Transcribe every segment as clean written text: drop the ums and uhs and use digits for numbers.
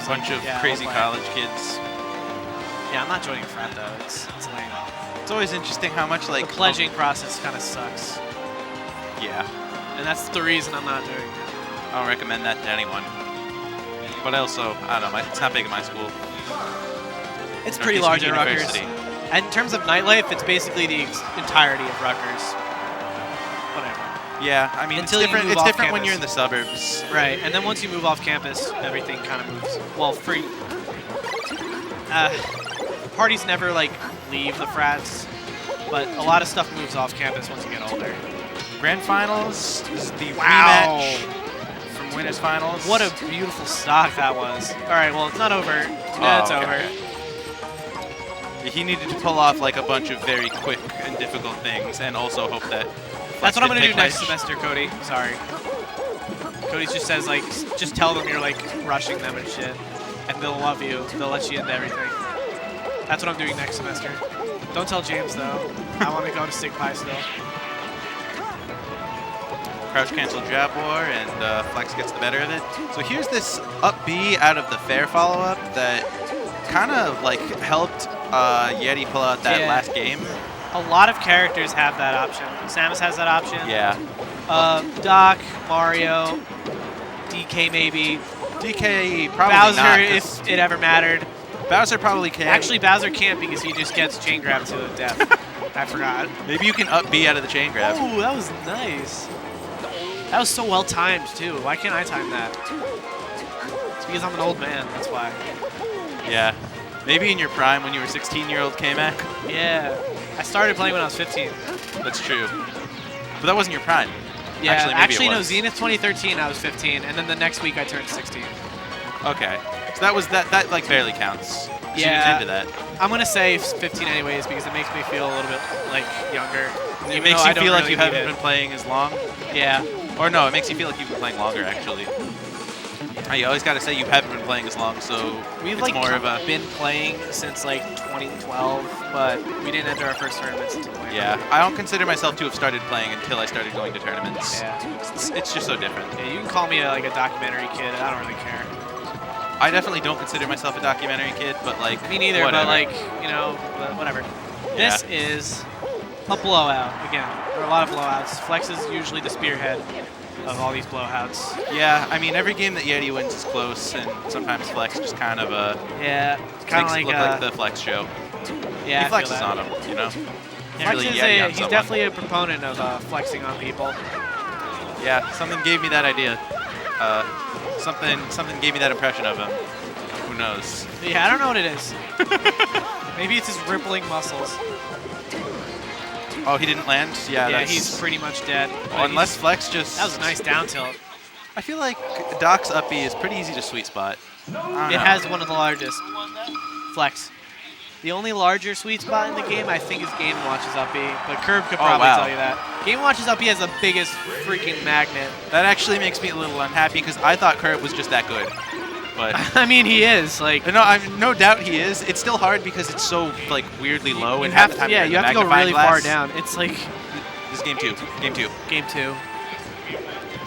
Bunch of crazy college kids. Yeah, I'm not joining a frat though. It's lame. It's always interesting how much like the pledging process kind of sucks. Yeah. And that's the reason I'm not doing it. I don't recommend that to anyone. But also, I don't know, it's not big in my school. It's pretty large at Rutgers. University. And in terms of nightlife, it's basically the entirety of Rutgers. Whatever. Yeah, I mean, Until it's different. It's different when campus. you're in the suburbs. Right, and then once you move off campus, everything kind of moves. Well, free. Parties never like leave the frats, but a lot of stuff moves off campus once you get older. Grand Finals is the rematch from Winners Finals. What a beautiful stock that was. All right, well, it's not over. It's over. He needed to pull off like a bunch of very quick and difficult things, and also hope that. That's what I'm gonna do next semester, Cody. Sorry. Cody just says like, just tell them you're like rushing them and shit, and they'll love you. They'll let you into everything. That's what I'm doing next semester. Don't tell James though. I want to go to Sig Pi still. Crouch cancel jab war, and Flex gets the better of it. So here's this up B out of the fair follow-up that kind of like helped Yeti pull out that last game. A lot of characters have that option. Samus has that option. Yeah. Doc, Mario, DK maybe. DK probably Bowser not, if it ever mattered. Bowser probably can. Actually, Bowser can't because he just gets chain grabbed to death. I forgot. Maybe you can up B out of the chain grab. Oh, that was nice. That was so well timed too. Why can't I time that? It's because I'm an old man. That's why. Yeah. Maybe in your prime when you were 16-year-old K-Mac. Yeah. I started playing when I was 15. That's true. But that wasn't your prime. Yeah, actually no, Zenith 2013 I was 15, and then the next week I turned 16. Okay. So that like barely counts. So yeah. Into that. I'm going to say 15 anyways because it makes me feel a little bit like younger. It makes you feel like you haven't been playing as long? Yeah. Or no, it makes you feel like you've been playing longer actually. You always got to say you haven't been playing as long, so we've it's more of a been playing since like 2012, but we didn't enter our first tournaments until 2012. Yeah, I don't consider myself to have started playing until I started going to tournaments. Yeah, it's just so different. Yeah, you can call me like a documentary kid. I don't really care. I definitely don't consider myself a documentary kid, but like me neither. Whatever. But like whatever. Yeah. This is a blowout again. There are a lot of blowouts. Flex is usually the spearhead of all these blowouts. Yeah, I mean every game that Yeti wins is close, and sometimes Flex just kind of kind of like look like the Flex show. Yeah, he flexes on him, you know. He's definitely a proponent of flexing on people. Yeah, something gave me that idea. Something gave me that impression of him. Who knows? Yeah, I don't know what it is. Maybe it's his rippling muscles. Oh, he didn't land? Yeah, he's pretty much dead. Well, unless Flex just... That was a nice down tilt. I feel like Doc's up B is pretty easy to sweet spot. It has one of the largest. Flex. The only larger sweet spot in the game, I think, is Game Watch's up B, but Curb could probably tell you that. Game Watch's up B has the biggest freaking magnet. That actually makes me a little unhappy because I thought Curb was just that good. But I mean, he is like. No, no doubt he is. It's still hard because it's so like weirdly low. You have to, you have to go really far down. It's like. This is game two. Game two. Game two.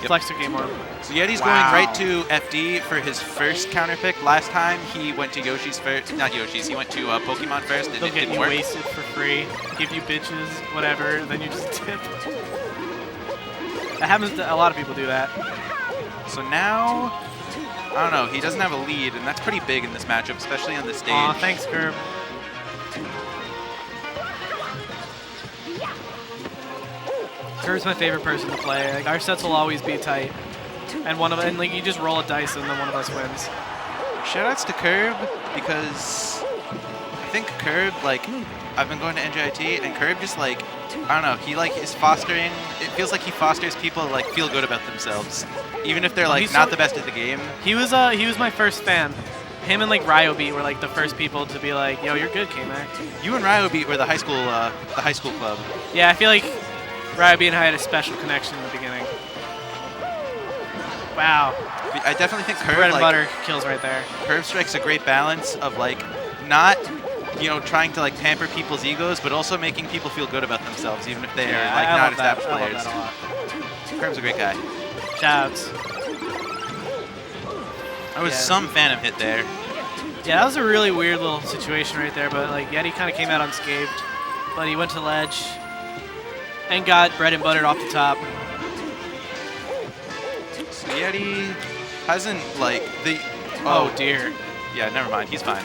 Yep. Flex or game one. So Yeti's going right to FD for his first counter pick. Last time he went to Yoshi's first, not Yoshi's. He went to Pokemon first, and They'll it get didn't you work. wasted for free, give you bitches, whatever, and then you just tip. That happens to a lot of people do that. So now. I don't know, he doesn't have a lead, and that's pretty big in this matchup, especially on this stage. Aw, thanks, Curb. Curb's my favorite person to play. Like, our sets will always be tight. And like you just roll a dice and then one of us wins. Shoutouts to Curb, because I think Curb, like, I've been going to NJIT, and Curb just like, I don't know, he like is fostering, it feels like he fosters people to like feel good about themselves. Even if they're like not the best at the game. He was my first fan. Him and like Ryobeat were like the first people to be like, yo, you're good, K-Mac. You and Ryobeat were the high school club. Yeah, I feel like Ryobeat and I had a special connection in the beginning. Wow. I definitely think Curb bread and butter kills right there. Curb strikes a great balance of like not, you know, trying to like pamper people's egos, but also making people feel good about themselves, even if they are like not established players. I love that a lot. Curb's a great guy. Shoutouts. That was some phantom hit there. Yeah, that was a really weird little situation right there, but like Yeti kind of came out unscathed. But he went to ledge and got bread and buttered off the top. So Yeti hasn't like the... Oh dear. Yeah, never mind. He's fine.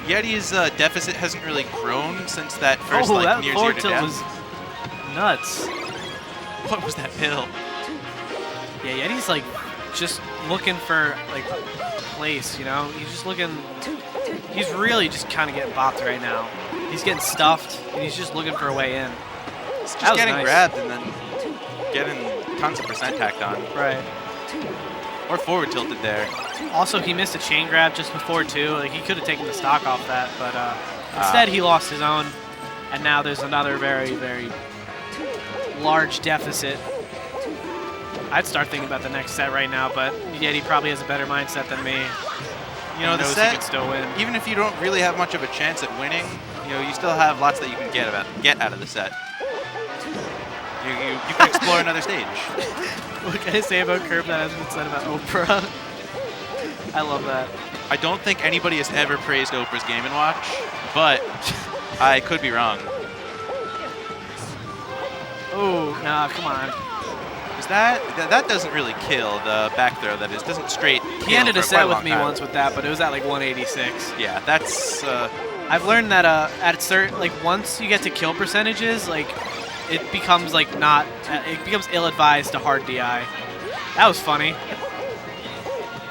Yeti's deficit hasn't really grown since that first that near forward zero to tilt death. was nuts. What was that pill? Yeah, Yeti's like just looking for like place, you know? He's just looking, he's really just kind of getting bopped right now. He's getting stuffed, and he's just looking for a way in. He's just getting grabbed and then getting tons of percent tacked on. Right. Or forward tilted there. Also, he missed a chain grab just before, too. Like, he could have taken the stock off that, but instead he lost his own, and now there's another very, very large deficit. I'd start thinking about the next set right now, but Yeti probably has a better mindset than me. You know, the knows set, he can still win. Even if you don't really have much of a chance at winning, you know, you still have lots that you can get out of the set. You can explore another stage. What can I say about Curb that hasn't been said about Oprah? I love that. I don't think anybody has ever praised Oprah's Game & Watch, but I could be wrong. Oh, nah, come on. Is that doesn't really kill the back throw, that is. Doesn't straight kill. He ended a for quite set with long me time. once with that, but it was at like 186. Yeah, that's... I've learned that at certain, like once you get to kill percentages, like it becomes like not, it becomes ill-advised to hard DI. That was funny.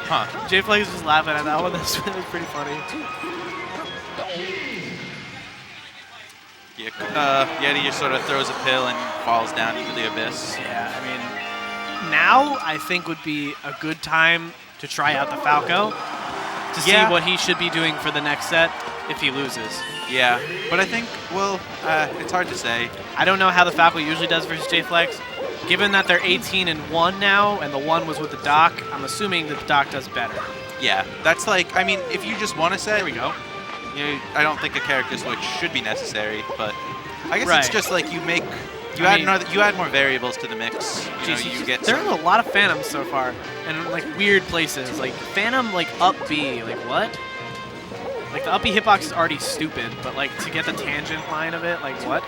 Huh. Jflex was just laughing at that one. That was pretty funny. Yeah, Yeti just sort of throws a pill and falls down into the abyss. Yeah, I mean, now I think would be a good time to try out the Falco to see what he should be doing for the next set if he loses. Yeah, but I think, well, it's hard to say. I don't know how the Falco usually does versus Jflex. Given that they're 18-1 now, and the 1 was with the Doc, I'm assuming that the Doc does better. Yeah, that's like, I mean, if you just want to set, There we go. You know, I don't think a character switch should be necessary, but I guess Right. it's just like you add more variables to the mix. You know, you get there are a lot of Phantoms so far, and like weird places. Like Phantom, like up B, like what? Like the up B hitbox is already stupid, but like to get the tangent line of it, like what?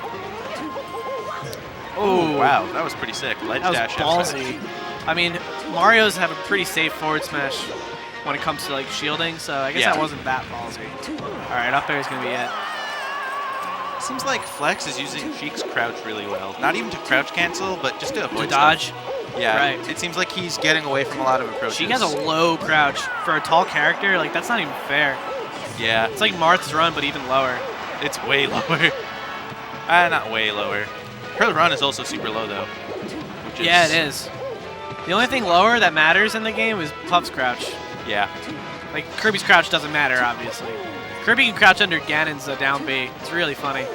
Oh wow, that was pretty sick. Ledge That was dash. ballsy. I mean, Mario's have a pretty safe forward smash when it comes to like shielding, so I guess that wasn't that ballsy. All right, up there is gonna be it. Seems like Flex is using Sheik's crouch really well. Not even to crouch cancel, but just to avoid To dodge. stuff. Yeah, Right. It seems like he's getting away from a lot of approaches. She has a low crouch for a tall character. Like that's not even fair. Yeah, It's like Marth's run, but even lower. it's way lower. Not way lower. Her run is also super low though. Which Yeah, it is. The only thing lower that matters in the game is Puff's crouch. Yeah. Like, Kirby's crouch doesn't matter, obviously. Kirby can crouch under Ganon's down B. It's really funny.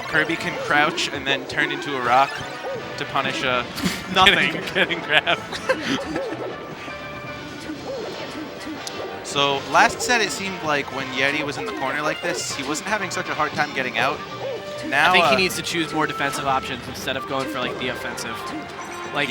Kirby can crouch and then turn into a rock to punish Nothing. getting grabbed. So last set it seemed like when Yeti was in the corner like this, he wasn't having such a hard time getting out. Now I think he needs to choose more defensive options instead of going for, like, the offensive. Like,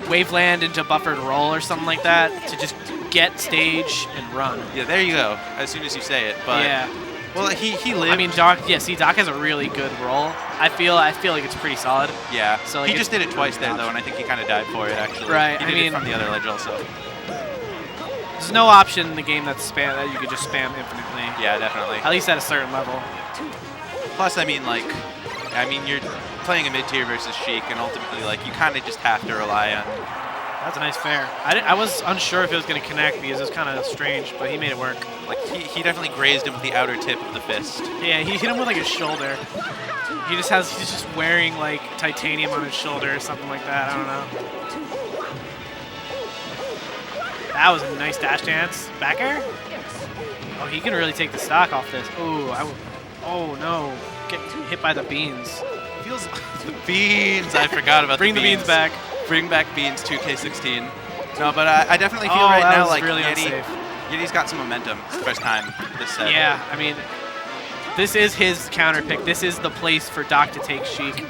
wave land into buffered roll or something like that to just get stage and run. Yeah, there you go. As soon as you say it, but yeah. well, he lived. I mean, Doc. Yeah, see, Doc has a really good roll. I feel like it's pretty solid. Yeah. So like, he just did it twice there though, and I think he kind of died for it actually. Right, He did it from the other ledge also. There's no option in the game that you could just spam infinitely. Yeah, definitely. At least at a certain level. Plus, I mean, you're playing a mid-tier versus Sheik, and ultimately, like, you kind of just have to rely on... That's a nice fair. I was unsure if it was going to connect because it was kind of strange, but he made it work. Like, he definitely grazed him with the outer tip of the fist. Yeah, he hit him with, like, his shoulder. He's just wearing, like, titanium on his shoulder or something like that. I don't know. That was a nice dash dance. Back air? Oh, he can really take the stock off this. Oh, no. Get hit by the beans. Feels the beans. I forgot about Bring the beans back. Bring back beans 2K16. No, but I definitely feel right now like really unsafe. Yeti's got some momentum. It's the first time this set. Yeah, I mean, this is his counter pick. This is the place for Doc to take Sheik.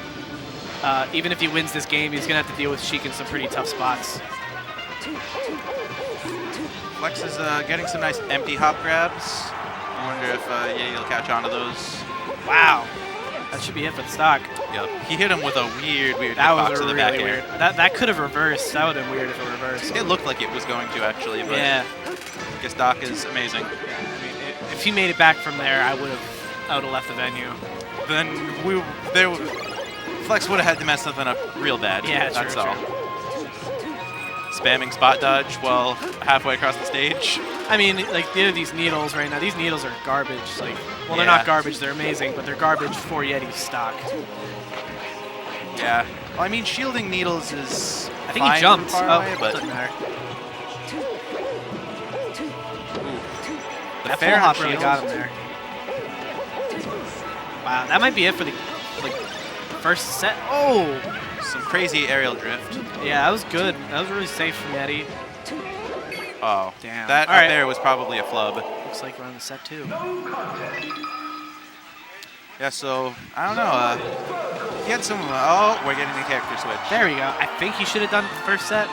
Even if he wins this game, he's going to have to deal with Sheik in some pretty tough spots. Flex is getting some nice empty hop grabs. I wonder if Yedi will catch on to those. Wow. That should be it for the stock. Yep. He hit him with a weird That hitbox was to the really back weird. air. That could have reversed. That would have been weird if it reversed. It looked like it was going to actually, but Yeah. I guess Doc is amazing. I mean, if he made it back from there, I would have left the venue. Then Flex would have had to mess something up real bad. Yeah, that's true, all. true. Spamming spot dodge while halfway across the stage. I mean, like, these needles right now, these needles are garbage. Like, well, they're Yeah. not garbage, they're amazing, but they're garbage for Yeti's stock. Yeah. Well, I mean, shielding needles is I think fine he jumped. far Oh, away, but doesn't matter. the That fair full hop on really shields- got him there. Wow, that might be it for the first set. Oh! Some crazy aerial drift. Yeah, that was good. That was really safe from Yeti. Oh, Damn. that All up right. there was probably a flub. Looks like we're on the set two. Yeah, so, I don't know. He had some, oh, we're getting the character switch. There we go. I think he should have done the first set.